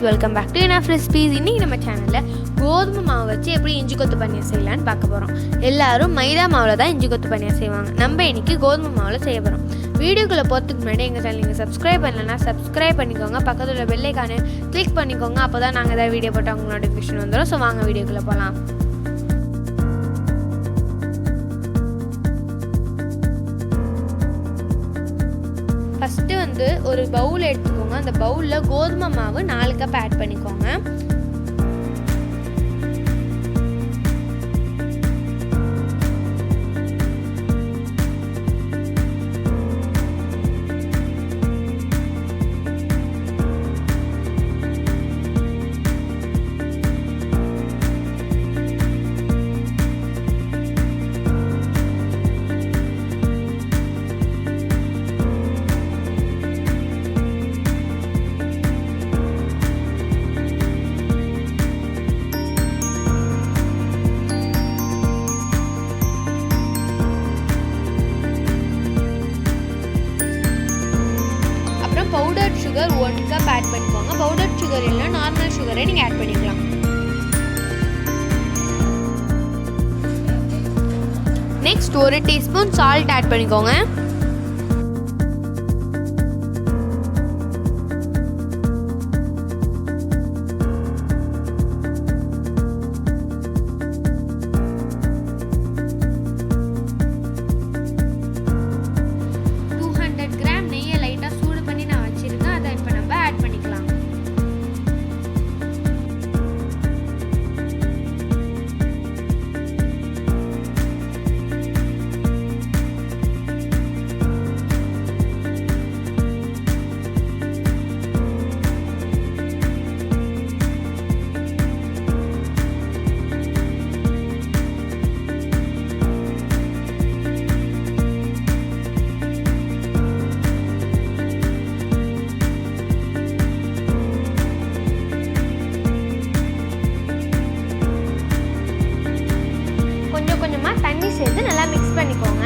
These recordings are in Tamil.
Welcome back to inaf recipes. இன்னைக்கு நம்ம சேனல்ல கோதுமை மாவு வச்சு எப்படி இஞ்சி கொத்து பனியா செய்யலாம்னு பார்க்க போறோம். எல்லாரும் மைதா மாவுல தான் இஞ்சி கொத்து பனியா செய்வாங்க. நம்ம இன்னைக்கு கோதுமை மாவுல செய்ய போறோம். வீடியோக்குள்ள போறதுக்கு முன்னாடி எங்க சேனல் நீங்க சப்ஸ்கிரைப் பண்ணலனா சப்ஸ்கிரைப் பண்ணிக்கோங்க. பக்கத்துல உள்ள பெல் ஐகானை கிளிக் பண்ணிக்கோங்க. அப்பதான் நாங்க ஏதாவது வீடியோ போட்டா உங்களுக்கு நோட்டிஃபிகேஷன் வந்துரும். சோ வாங்க வீடியோக்குள்ள போலாம். ஃபஸ்ட்டு வந்து ஒரு பவுல் எடுத்துக்கோங்க. அந்த பவுலில் கோதுமை மாவு 4 கப் ஆட் பண்ணிக்கோங்க. பவுடர் சுகர் 1 கப் ஆட் பண்ணிக்கோங்க. பவுடர் சுகர் இல்லைனா நார்மல் சுகரை நீங்கள் ஆட் பண்ணிக்கலாம். நெக்ஸ்ட் 1 டீஸ்பூன் சால்ட் ஆட் பண்ணிக்கோங்க. கொஞ்சமாக தண்ணி சேர்த்து நல்லா மிக்ஸ் பண்ணிக்கோங்க.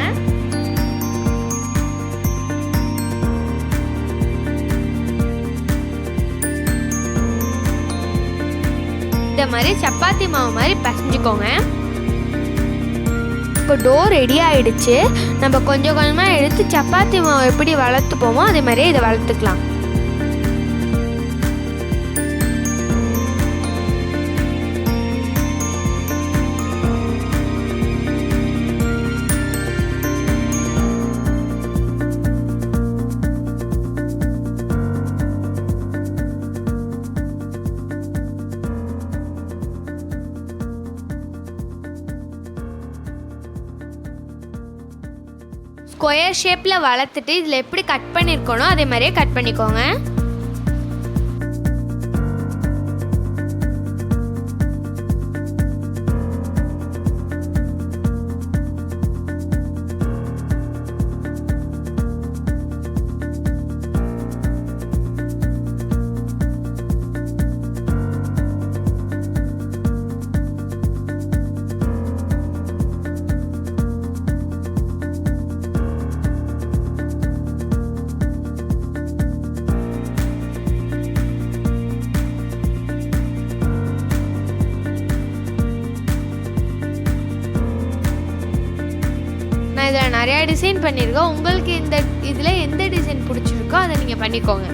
இந்த மாதிரி சப்பாத்தி மாவு மாதிரி பிசைஞ்சுக்கோங்க. இப்போ டோ ரெடி ஆயிடுச்சு. நம்ம கொஞ்சம் கொஞ்சமாக எடுத்து சப்பாத்தி மாவு எப்படி வளர்த்துப்போமோ அதே மாதிரியே இதை வளர்த்துக்கலாம். ஸ்கொயர் ஷேப்பில் வளர்த்துட்டு இதில் எப்படி கட் பண்ணியிருக்கணும் அதே மாதிரியே கட் பண்ணிக்கோங்க. நான் இதில் நிறையா டிசைன் பண்ணியிருக்கேன். உங்களுக்கு இதில் எந்த டிசைன் பிடிச்சிருக்கோ அதை நீங்கள் பண்ணிக்கோங்க.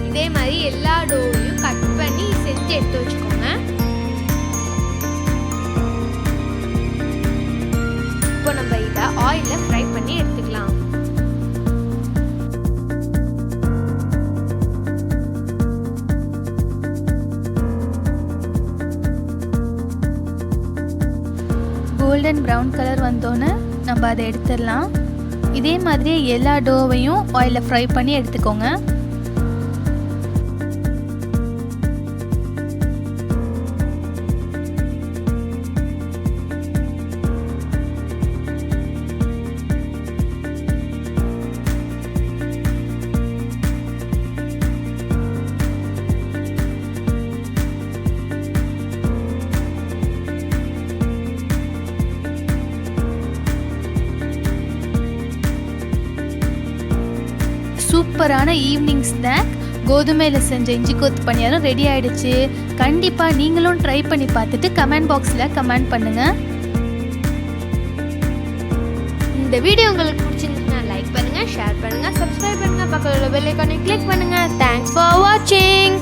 இதே மாதிரி எல்லா டோவையும் கட் பண்ணி செஞ்சு எடுத்து வச்சுக்கோங்க. இப்போ நம்ம இதை ஆயிலில் ஃப்ரை பண்ணி எடுத்துக்கலாம். கோல்டன் ப்ரௌன் கலர் வந்தோன்னே நம்ம அதை எடுத்துடலாம். இதே மாதிரியே எல்லா டோவையும் ஆயிலில் ஃப்ரை பண்ணி எடுத்துக்கோங்க. சூப்பரான ஈவினிங் ஸ்நாக் கோதுமையில் செஞ்ச இஞ்சி கொத்து பணியாரம் ரெடி ஆயிடுச்சு. கண்டிப்பாக நீங்களும் ட்ரை பண்ணி பார்த்துட்டு கமெண்ட் பாக்ஸில் கமெண்ட் பண்ணுங்கள். இந்த வீடியோ உங்களுக்கு பிடிச்சிருந்துச்சுன்னா லைக் பண்ணுங்கள், ஷேர் பண்ணுங்கள், சப்ஸ்கிரைப் பண்ணுங்கள், பக்கத்தில் உள்ள பெல் ஐகானை கிளிக் பண்ணுங்கள். தேங்க்ஸ் ஃபார் வாட்சிங்.